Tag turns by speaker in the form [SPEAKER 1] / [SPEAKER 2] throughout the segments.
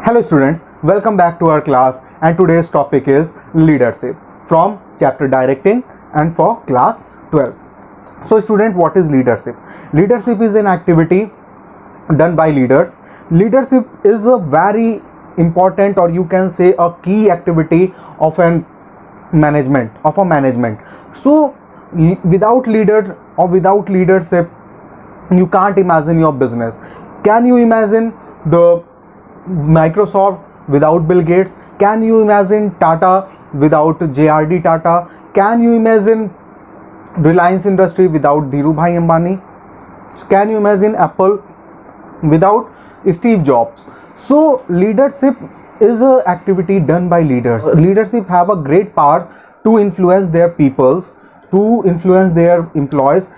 [SPEAKER 1] Hello students, welcome back to our class and today's topic is leadership from chapter directing and for class 12. So student, what is leadership? Leadership is an activity done by leaders. Leadership is a very important, or you can say a key activity of a management. So without leader or without leadership, you can't imagine your business. Can you imagine the Microsoft without Bill Gates? Can you imagine Tata without JRD Tata? Can you imagine Reliance Industry without Dhirubhai Ambani? Can you imagine Apple without Steve Jobs? So leadership is an activity done by leaders. Leadership have a great power to influence their peoples, to influence their employees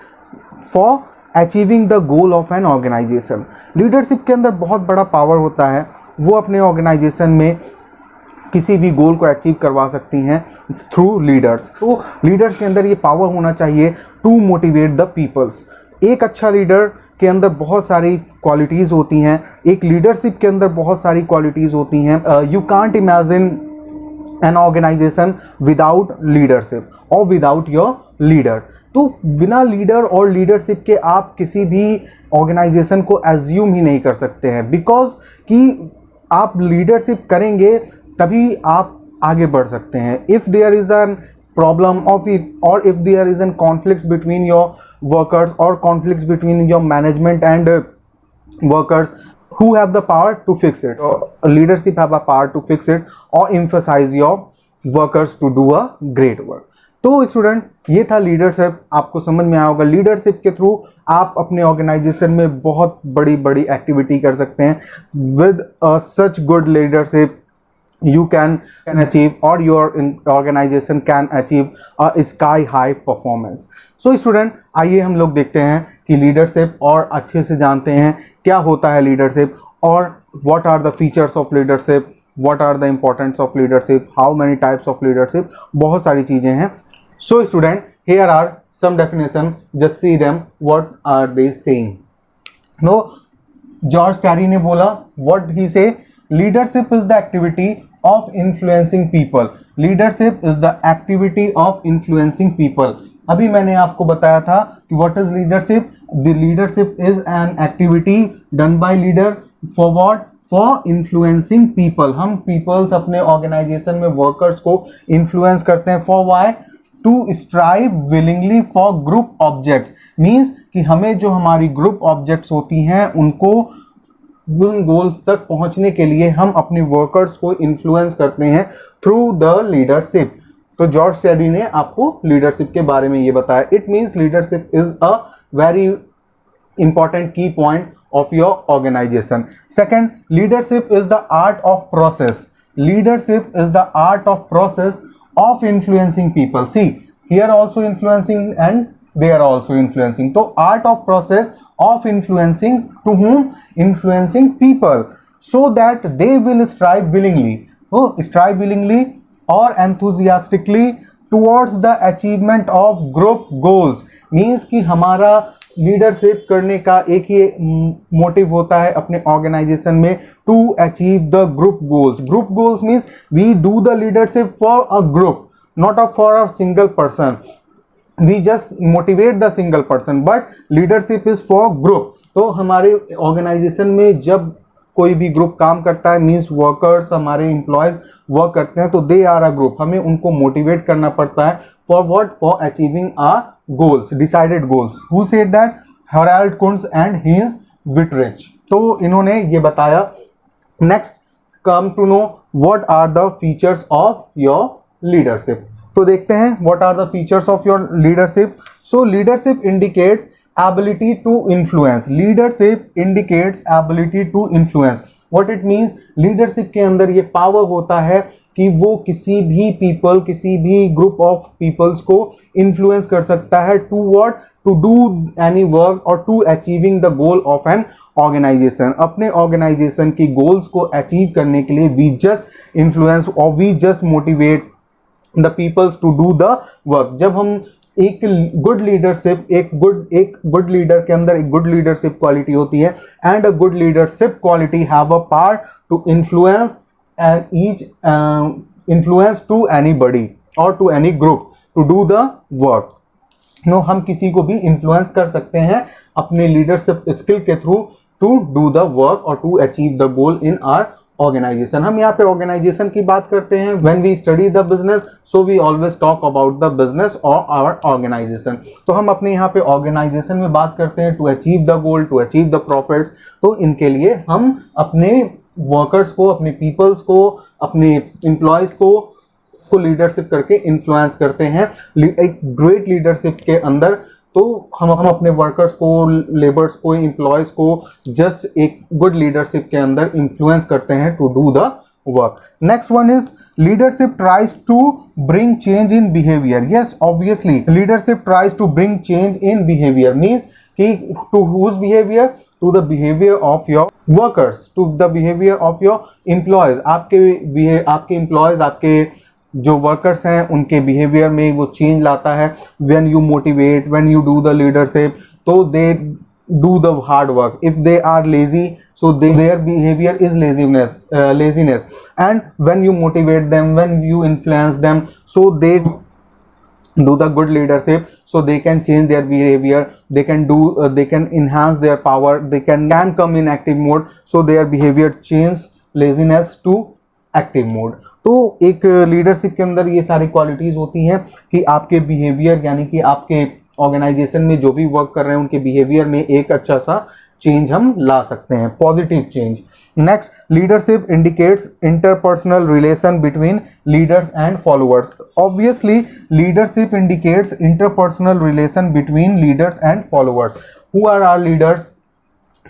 [SPEAKER 1] for achieving the goal of an organization. Leadership के अंदर बहुत बड़ा power होता है, वो अपने organisation में किसी भी गोल को अचीव करवा सकती हैं थ्रू लीडर्स. तो लीडर्स के अंदर ये पावर होना चाहिए टू मोटिवेट द पीपल्स. एक अच्छा लीडर के अंदर बहुत सारी क्वालिटीज़ होती हैं, एक लीडरशिप के अंदर बहुत सारी क्वालिटीज़ होती हैं. You can't imagine an organization without leadership और विदाउट योर लीडर. तो बिना लीडर और लीडरशिप के आप किसी भी ऑर्गेनाइजेशन को एज्यूम ही नहीं कर सकते हैं, बिकॉज कि आप लीडरशिप करेंगे तभी आप आगे बढ़ सकते हैं. If there is an problem of it, और if there is an conflict between your workers और conflict between your management and workers, who have the power to fix it? Leadership have a power to fix it or emphasize your workers to do a great work. तो student, ये था leadership. आपको समझ में आया होगा. Leadership के through आप अपने ऑर्गेनाइजेशन में बहुत बड़ी बड़ी एक्टिविटी कर सकते हैं. With such good leadership you can achieve, or your organization can achieve a sky high performance. So student, आइए हम लोग देखते हैं कि लीडरशिप और अच्छे से जानते हैं क्या होता है लीडरशिप, और what are the features of leadership, what are the importance of leadership, how many types of leadership. बहुत सारी चीज़ें हैं. So student, here are some definition, just see them, what are they saying. No, George Terry ने बोला, what he say, leadership is the activity of influencing people. Leadership is the activity of influencing people. अभी मैंने आपको बताया था कि what is leadership? The leadership is an activity done by leader for what? For influencing people. हम peoples अपने organization में workers को influence करते हैं. For why? To strive willingly for group objects. Means कि हमें जो हमारी group objects होती हैं उनको उन गोल्स तक पहुंचने के लिए हम अपने वर्कर्स को इन्फ्लुएंस करते हैं थ्रू द लीडरशिप. तो जॉर्ज टैरी ने आपको लीडरशिप के बारे में ये बताया. It means leadership is a very important key point of your organization. Second, leadership is the art of process. Leadership is the art of process of influencing people. See, here also influencing and they are also influencing. तो art of process of influencing, to whom? Influencing people, so that they will strive willingly. So strive willingly or enthusiastically towards the achievement of group goals. Means कि हमारा leadership करने का एक ही motive होता है अपने organisation में, to achieve the group goals. Group goals means we do the leadership for a group, not for a single person. We just motivate the single person, but leadership is for group. तो हमारे organisation में जब कोई भी group काम करता है, means workers, हमारे एम्प्लॉयज वर्क करते हैं, तो दे आर अ ग्रुप. हमें उनको मोटिवेट करना पड़ता है for what? For achieving our goals, decided goals. Who said that? Harold Koontz and Heinz Weihrich. तो इन्होंने ये बताया. Next, come to know what are the features of your leadership. तो देखते हैं what are the features of your leadership. So leadership indicates ability to influence. Leadership indicates ability to influence. What it means? leadership के अंदर ये power होता है कि वो किसी भी people, किसी भी group of peoples को influence कर सकता है to what? To do any work or to achieving the goal of an organization. अपने organization की goals को achieve करने के लिए we just influence or we just motivate the peoples to do the work. जब हम एक गुड लीडरशिप, एक गुड लीडर के अंदर एक गुड लीडरशिप क्वालिटी होती है, and a good leadership quality have a power to influence influence to anybody और to any group to do the work. हम किसी को भी इन्फ्लुएंस कर सकते हैं अपने लीडरशिप स्किल के through to do the work और to achieve the goal in our organization. हम यहाँ पे ऑर्गेनाइजेशन की बात करते हैं। When we study the business, so we always talk about the business और आवर ऑर्गेनाइजेशन। तो हम अपने यहाँ पे ऑर्गेनाइजेशन में बात करते हैं to achieve the goal, to achieve the profits. तो इनके लिए हम अपने वर्कर्स को, अपने पीपल्स को, अपने एम्प्लॉयज को लीडरशिप करके इन्फ्लुएंस करते हैं। एक ग्रेट लीडरशिप के अंदर तो हम अपने वर्कर्स को, लेबर्स को, एम्प्लॉयज को जस्ट एक गुड लीडरशिप के अंदर इन्फ्लुएंस करते हैं to do the work. Next one is leadership tries to bring change in behaviour. Yes, obviously leadership tries to bring change in behaviour means कि to whose behaviour, to the behaviour of your workers, to the behaviour of your employees. आपके employees, आपके जो workers हैं उनके behaviour में वो change लाता है। When you motivate, when you do the leadership, तो they do the hard work. If they are lazy, so their behavior is laziness, and when you motivate them, when you influence them, so they do the good leadership, so they can change their behavior, they can enhance their power, they can come in active mode, so their behavior change laziness to active mode. तो एक leadership के अंदर ये सारी qualities होती हैं कि आपके बिहेवियर, यानी कि आपके ऑर्गेनाइजेशन में जो भी वर्क कर रहे हैं उनके बिहेवियर में एक अच्छा सा चेंज हम ला सकते हैं, positive change. Next, leadership indicates interpersonal relation between leaders and followers. Obviously leadership indicates interpersonal relation between leaders and followers. Who are our leaders?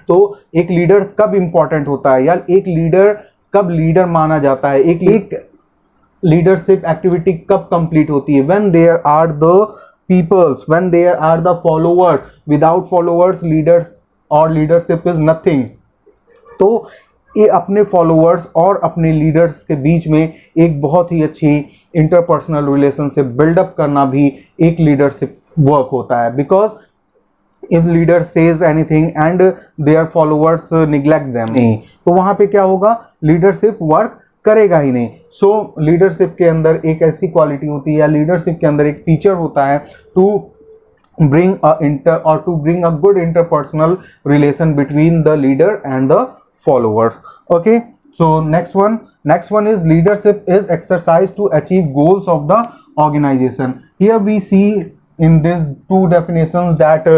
[SPEAKER 1] तो एक लीडर कब इंपॉर्टेंट होता है, या एक लीडर कब लीडर माना जाता है, एक लीडरशिप एक्टिविटी कब कंप्लीट होती है? When there are the peoples, when there are the followers. Without followers leaders और लीडरशिप इज नथिंग। तो ये अपने फॉलोअर्स और अपने लीडर्स के बीच में एक बहुत ही अच्छी इंटरपर्सनल रिलेशनशिप बिल्डअप करना भी एक लीडरशिप वर्क होता है। Because if leader says anything and their followers neglect them, नहीं, तो वहां पे क्या होगा? लीडरशिप वर्क करेगा ही नहीं। सो लीडरशिप के अंदर एक ऐसी क्वालिटी होती है, या लीडरशिप के अंदर एक फीचर होता है to bring a good interpersonal relation between the leader and the followers. Okay, so next one is leadership is exercised to achieve goals of the organization. Here we see in these two definitions that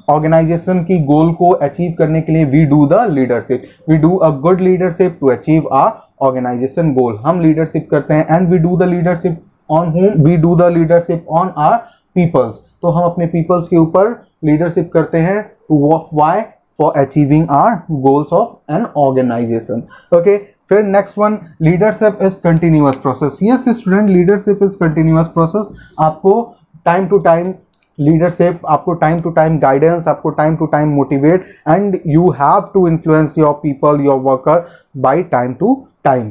[SPEAKER 1] organization की goal को achieve करने के लिए we do the leadership, we do a good leadership to achieve a organization goal. हम leadership करते हैं and we do the leadership on whom, we do the leadership on our peoples. तो हम अपने पीपल्स के ऊपर लीडरशिप करते हैं to why? For achieving our goals of an organization. Okay, फिर next one, leadership is continuous process. Yes student, leadership is continuous process. आपको time to time leadership, आपको टाइम टू टाइम गाइडेंस, आपको time to time motivate, and you have to influence your people, your worker by time to time.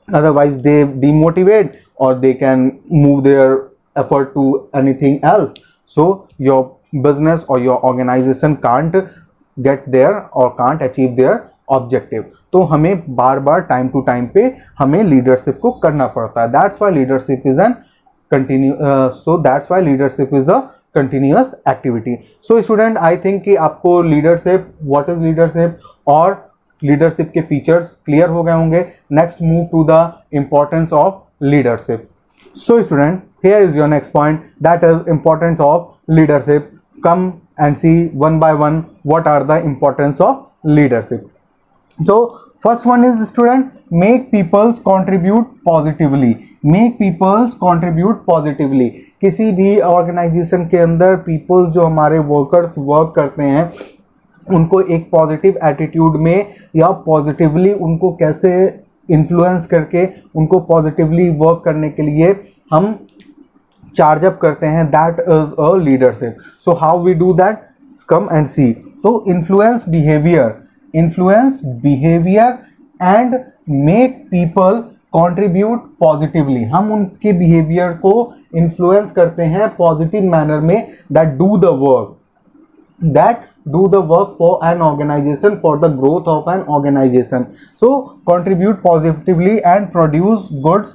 [SPEAKER 1] Otherwise they demotivate और they can move their effort to anything else. So your business और your organization can't get there और can't achieve their objective. तो हमें बार बार time to time पे हमें leadership को करना पड़ता है। That's why leadership is an that's why leadership is a continuous activity. So student, I think कि आपको leadership, what is leadership और leadership के features clear हो गए होंगे। Next, move to the importance of leadership. So student, here is your next point, that is importance of leadership. Come and see one by one what are the importance of leadership. So first one is student, make peoples contribute positively. Make peoples contribute positively. किसी भी organisation के अंदर peoples, जो हमारे workers work करते हैं, उनको एक पॉजिटिव एटीट्यूड में या पॉजिटिवली उनको कैसे इन्फ्लुएंस करके उनको पॉजिटिवली वर्क करने के लिए हम चार्ज अप करते हैं, that is a leadership. So how we do that, come and see. तो influence behavior and make people contribute positively, हम उनके बिहेवियर को इन्फ्लुएंस करते हैं पॉजिटिव मैनर में, that do the work for an organization, for the growth of an organization. So contribute positively and produce good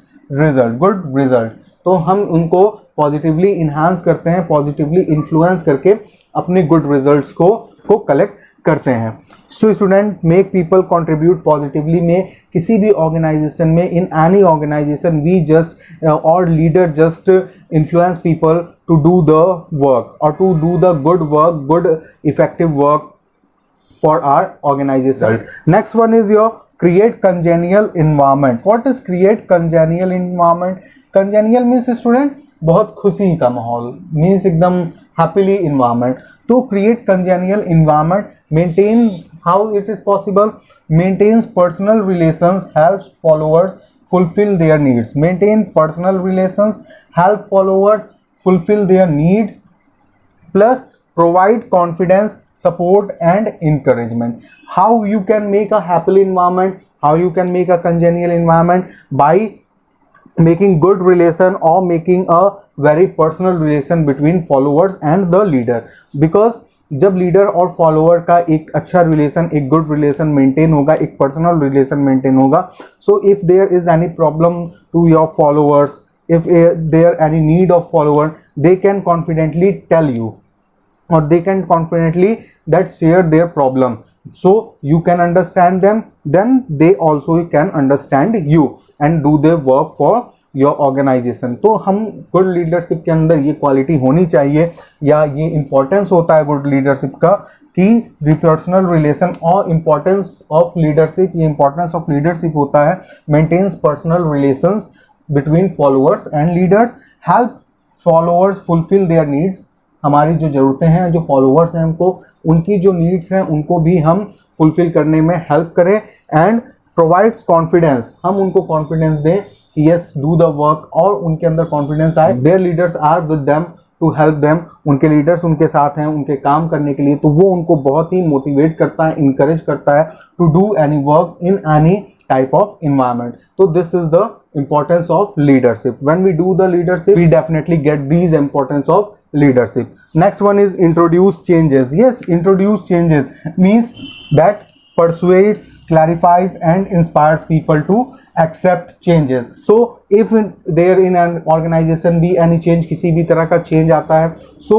[SPEAKER 1] result. तो हम उनको positively enhance करते हैं, पॉजिटिवली इन्फ्लुएंस करके अपने गुड रिजल्ट्स को कलेक्ट करते हैं. So student, make people contribute positively में किसी भी ऑर्गेनाइजेशन में, in any organization we just और leader just influence people to do the work और to do the good work, good effective work for our organization. Next one is your create congenial environment. What is create congenial environment? Congenial means student बहुत खुशी का माहौल, means एकदम happily environment. तो create congenial environment, maintain how it is possible, maintains personal relations, helps followers fulfill their needs. Maintain personal relations, help followers fulfill their needs, plus provide confidence, support and encouragement. How you can make a happy environment, how you can make a congenial environment? By making good relation or making a very personal relation between followers and the leader. Because जब leader और follower का एक अच्छा relation, एक good relation maintain होगा, एक personal relation maintain होगा, so if there is any problem to your followers, if there any need of follower, they can confidently tell you, or they can confidently that share their problem, so you can understand them, then they also can understand you and do their work for your organization. तो हम good leadership के अंदर ये quality होनी चाहिए, या ये importance होता है गुड लीडरशिप का, कि पर्सनल रिलेशन और इम्पोर्टेंस ऑफ लीडरशिप, ये इंपॉर्टेंस ऑफ लीडरशिप होता है maintains personal relations between followers and leaders, help followers fulfill their needs. हमारी जो ज़रूरतें हैं, जो फॉलोअर्स हैं, हमको उनकी जो नीड्स हैं उनको भी हम फुलफिल करने में हेल्प करें. एंड प्रोवाइड्स कॉन्फिडेंस, हम उनको कॉन्फिडेंस दें कि यस डू द वर्क, और उनके अंदर कॉन्फिडेंस आए. Their leaders are with them to help them, उनके लीडर्स उनके साथ हैं उनके काम करने के लिए, तो वो उनको बहुत ही मोटिवेट करता है, इंकरेज करता है to do any work in any type of environment. So this is the importance of leadership. When we do the leadership, we definitely get these importance of leadership. Next one is introduce changes. Yes, introduce changes means that persuades, clarifies and inspires people to accept changes. So if there in an organization be any change, किसी भी तरह का change आता है, so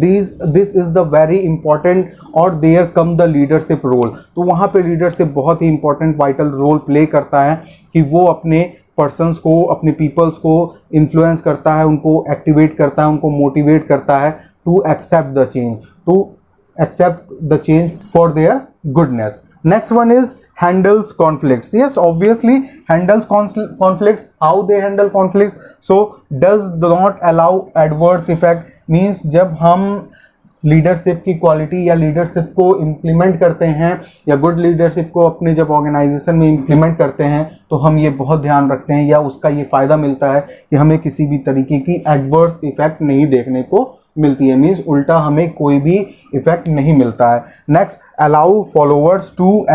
[SPEAKER 1] this is the very important, और there come the leadership role. तो वहाँ पे leadership बहुत ही important vital role play करता है कि वो अपने पर्सन्स को, अपने पीपल्स को इन्फ्लुएंस करता है, उनको एक्टिवेट करता है, उनको मोटिवेट करता है to accept the change, to accept the change for their goodness. Next one is handles conflicts. Yes, obviously handles conflicts. How they handle conflicts? So does not allow adverse effect, means जब हम leadership की quality या leadership को implement करते हैं, या good leadership को अपने जब ऑर्गेनाइजेशन में इम्प्लीमेंट करते हैं, तो हम ये बहुत ध्यान रखते हैं, या उसका ये फ़ायदा मिलता है कि हमें किसी भी तरीके की एडवर्स इफेक्ट नहीं देखने को मिलती है, मीन्स उल्टा हमें कोई भी इफेक्ट नहीं मिलता है. Next, allow followers to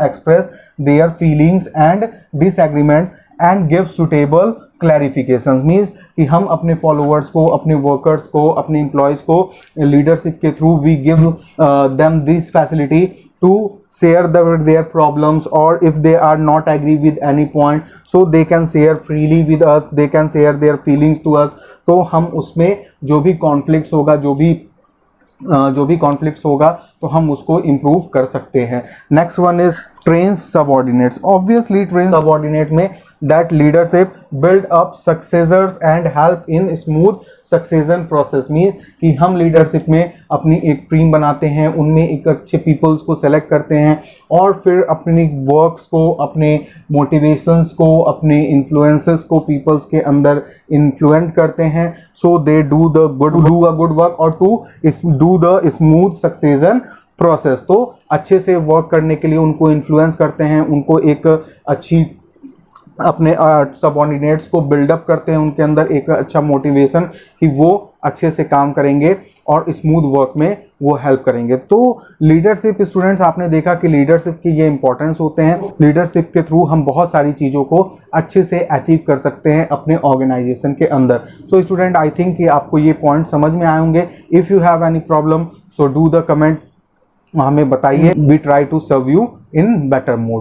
[SPEAKER 1] express their feelings and disagreements and give suitable clarifications, means कि हम अपने फॉलोअर्स को, अपने वर्कर्स को, अपने एम्प्लॉयज़ को लीडरशिप के through we give them this facility to share their problems, or if they are not agree with any point, so they can share freely with us, they can share their feelings to us. तो हम उसमें जो भी conflicts होगा तो हम उसको improve कर सकते हैं. Next one is trains subordinates. Obviously trains subordinate में that leadership build up successors and help in smooth succession process, means कि हम leadership में अपनी एक टीम बनाते हैं, उनमें एक अच्छे peoples को select करते हैं, और फिर अपनी works को, अपने motivations को, अपने influences को peoples के अंदर influence करते हैं, so they do a good work और to do the smooth succession process. तो अच्छे से वर्क करने के लिए उनको इन्फ्लुएंस करते हैं, उनको एक अच्छी अपने सबऑर्डिनेट्स को बिल्डअप करते हैं, उनके अंदर एक अच्छा मोटिवेशन कि वो अच्छे से काम करेंगे और स्मूथ वर्क में वो हेल्प करेंगे। तो लीडरशिप स्टूडेंट्स, आपने देखा कि लीडरशिप की ये इंपॉर्टेंस होते हैं। लीडरशिप के थ्रू हम बहुत सारी चीज़ों को अच्छे से अचीव कर सकते हैं अपने ऑर्गेनाइजेशन के अंदर। सो स्टूडेंट, आई थिंक कि आपको ये पॉइंट समझ में आए होंगे। If you have any problem so do the comment, हमें बताइए। We try to serve you in better mode.